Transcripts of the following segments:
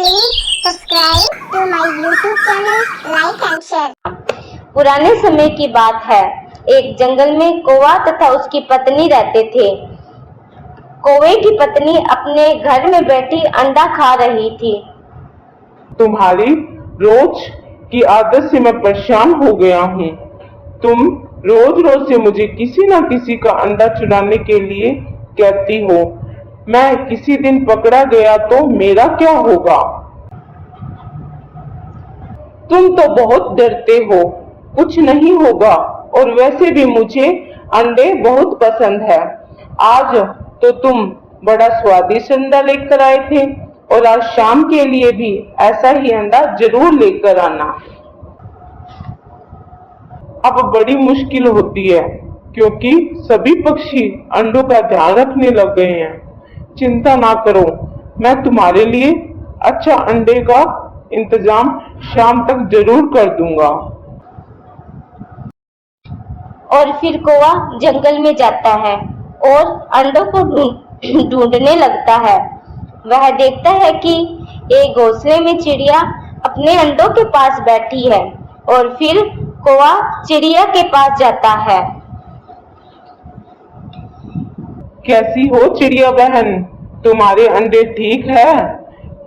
Please subscribe to my YouTube channel, like and share. पुराने समय की बात है। एक जंगल में कौवा तथा उसकी पत्नी रहते थे। कौवे की पत्नी अपने घर में बैठी अंडा खा रही थी। तुम्हारी रोज की आदत से मैं परेशान हो गया हूँ। तुम रोज रोज से मुझे किसी न किसी का अंडा चुराने के लिए कहती हो। मैं किसी दिन पकड़ा गया तो मेरा क्या होगा? तुम तो बहुत डरते हो, कुछ नहीं होगा। और वैसे भी मुझे अंडे बहुत पसंद है। आज तो तुम बड़ा स्वादिष्ट अंडा लेकर आए थे और आज शाम के लिए भी ऐसा ही अंडा जरूर लेकर आना। अब बड़ी मुश्किल होती है क्योंकि सभी पक्षी अंडों का ध्यान रखने लग गए हैं। चिंता ना करो, मैं तुम्हारे लिए अच्छा अंडे का इंतजाम शाम तक जरूर कर दूंगा। और फिर कौवा जंगल में जाता है और अंडों को ढूंढने लगता है। वह देखता है कि एक घोंसले में चिड़िया अपने अंडों के पास बैठी है और फिर कौवा चिड़िया के पास जाता है। कैसी हो चिड़िया बहन, तुम्हारे अंडे ठीक है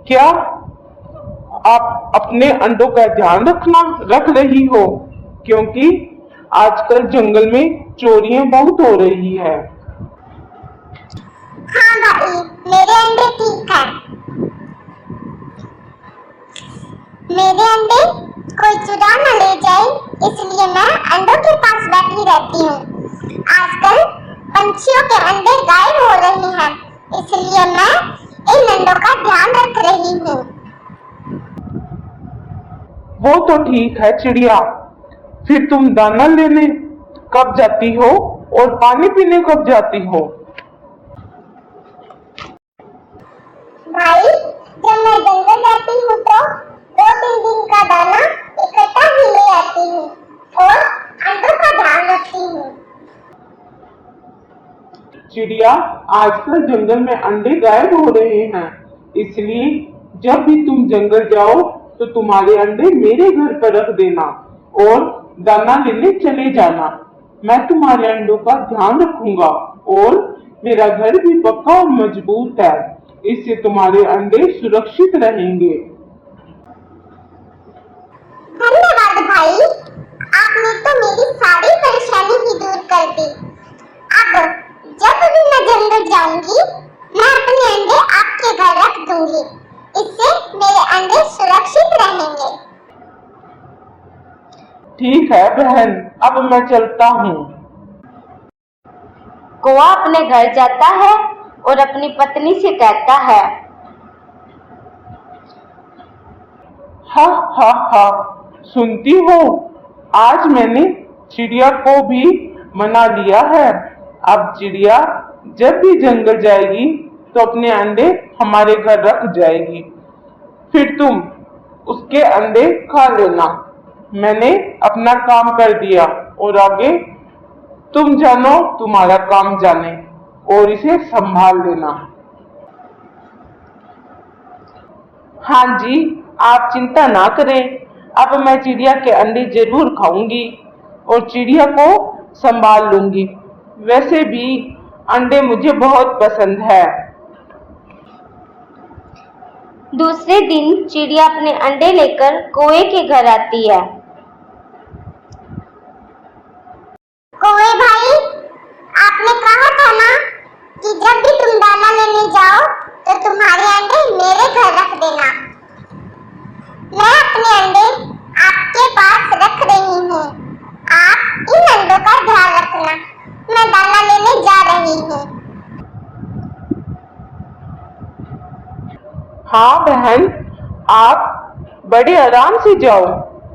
क्या? आप अपने अंडों का ध्यान रख रही हो क्योंकि आजकल जंगल में चोरियां बहुत हो रही है। हाँ भाई, मेरे अंडे ठीक है। मेरे अंडे कोई चुरा न ले जाए, इसलिए मैं अंडों के पास बैठी रहती हूँ। आजकल पंछियों के अंडे गायब हो रहे हैं, इसलिए मैं इन अंडों का ध्यान रख रही हूँ। वो तो ठीक है चिड़िया, फिर तुम दाना लेने कब जाती हो और पानी पीने कब जाती हो? भाई, जब मैं जंगल जाती हूँ तो 2-3 दिन का दाना इकट्ठा ही ले आती हूँ और अंडों का ध्यान रखती हूँ। चिड़िया, आजकल जंगल में अंडे गायब हो रहे हैं, इसलिए जब भी तुम जंगल जाओ तो तुम्हारे अंडे मेरे घर पर रख देना और दाना लेने चले जाना। मैं तुम्हारे अंडों का ध्यान रखूंगा और मेरा घर भी पक्का और मजबूत है, इससे तुम्हारे अंडे सुरक्षित रहेंगे। धन्यवाद भाई, आपने तो मेरी सारी परेशानी ही दूर कर दी। अब जब भी मैं जंगल जाऊंगी, मैं अपने अंडे आपके घर रख दूंगी, इससे मेरे अंडे सुरक्षित रहेंगे। ठीक है बहन, अब मैं चलता हूँ। कौवा अपने घर जाता है और अपनी पत्नी से कहता है, हा हा हा, सुनती हो, आज मैंने चिड़िया को भी मना लिया है। अब चिड़िया जब भी जंगल जाएगी तो अपने अंडे हमारे घर रख जाएगी, फिर तुम उसके अंडे खा लेना। मैंने अपना काम कर दिया और आगे तुम जानो तुम्हारा काम जाने और इसे संभाल लेना। हाँ जी, आप चिंता ना करें, अब मैं चिड़िया के अंडे जरूर खाऊंगी और चिड़िया को संभाल लूंगी। वैसे भी अंडे मुझे बहुत पसंद है। दूसरे दिन चिड़िया अपने अंडे लेकर कौवे के घर आती है। कौवे भाई, आपने कहा था ना कि जब भी तुम दाना लेने जाओ तो तुम्हारे अंडे मेरे घर रख देना। मैं अपने अंडे आपके पास रख रही हूँ, आप इन अंडों का ध्यान रखना। मैं दाना लेने जा रही हूँ। हाँ बहन, आप बड़े आराम से जाओ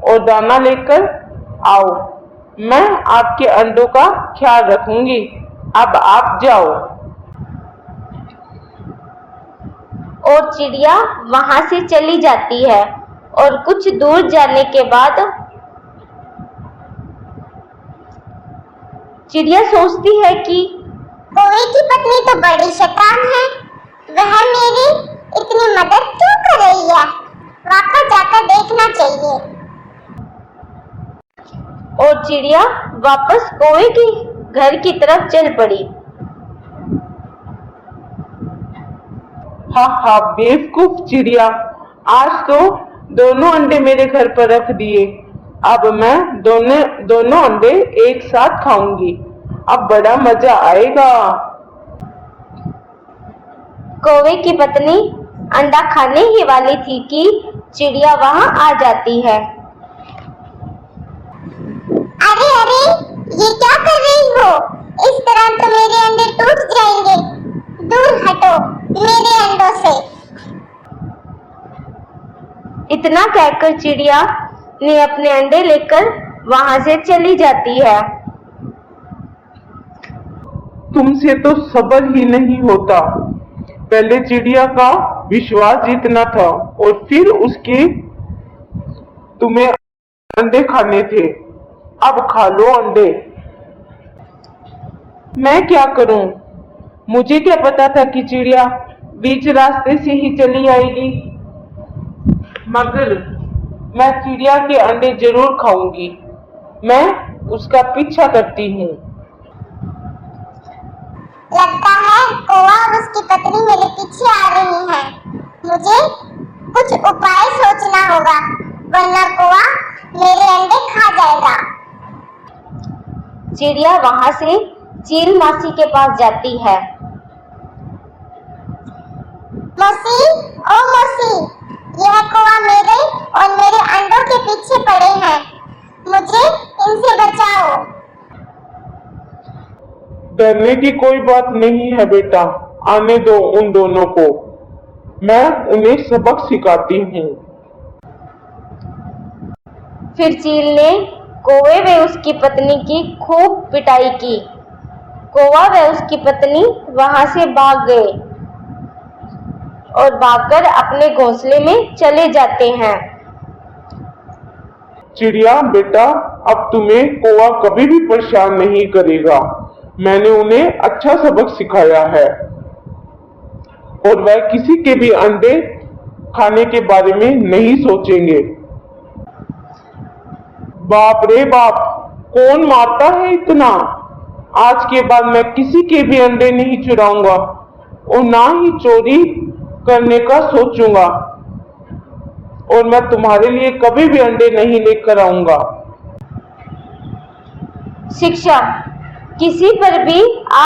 और दाना लेकर आओ। मैं आपके अंडों का ख्याल रखूंगी। अब आप जाओ। और चिड़िया वहां से चली जाती है और कुछ दूर जाने के बाद चिड़िया सोचती है कि कौवे की पत्नी तो बड़ी शैतान है, वह मेरी इतनी मदद क्यों कर रही है? वापस जाकर देखना चाहिए। और चिड़िया वापस कौवे की घर की तरफ चल पड़ी। हा हा, बेवकूफ चिड़िया, आज तो दोनों अंडे मेरे घर पर रख दिए। अब मैं दोनों अंडे एक साथ खाऊंगी। अब बड़ा मजा आएगा। कौवे की पत्नी अंडा खाने ही वाली थी कि चिड़िया वहां आ जाती है। अरे अरे, ये क्या कर रही हो? इस तरह तो मेरे अंडे टूट जाएंगे। दूर हटो मेरे अंडों से। इतना कहकर चिड़िया ने अपने अंडे लेकर वहां से चली जाती है। तुमसे तो सब्र ही नहीं होता। पहले चिड़िया का विश्वास जीतना था और फिर उसके तुम्हें अंडे खाने थे। अब खा लो अंडे। मैं क्या करूं? मुझे क्या पता था कि चिड़िया बीच रास्ते से ही चली आएगी। मगर मैं चिड़िया के अंडे जरूर खाऊंगी। मैं उसका पीछा करती हूँ। लगता है कौवा और उसकी पत्नी मेरे पीछे आ रही है। मुझे कुछ उपाय सोचना होगा, वरना कौवा मेरे अंडे खा जाएगा। चिड़िया वहां से चील मासी के पास जाती है। मौसी, ओ मौसी, यह कौवा मेरे और मेरे अंडों के पीछे पड़े हैं। मुझे इनसे बचाओ। डरने की कोई बात नहीं है बेटा, आने दो उन दोनों को। मैं उन्हें सबक सिखाती हूँ। फिर चील ने कौवे व उसकी पत्नी की खूब पिटाई की। कौवा व उसकी पत्नी वहां से भाग गए और भागकर अपने घोंसले में चले जाते हैं। चिड़िया बेटा, अब तुम्हें कौवा कभी भी परेशान नहीं करेगा। मैंने उन्हें अच्छा सबक सिखाया है और वह किसी के भी अंडे खाने के बारे में नहीं सोचेंगे। बाप रे बाप, कौन मारता है इतना? आज के बाद मैं किसी के भी अंडे नहीं चुराऊंगा और ना ही चोरी करने का सोचूंगा। और मैं तुम्हारे लिए कभी भी अंडे नहीं लेकर आऊंगा। शिक्षा: किसी पर भी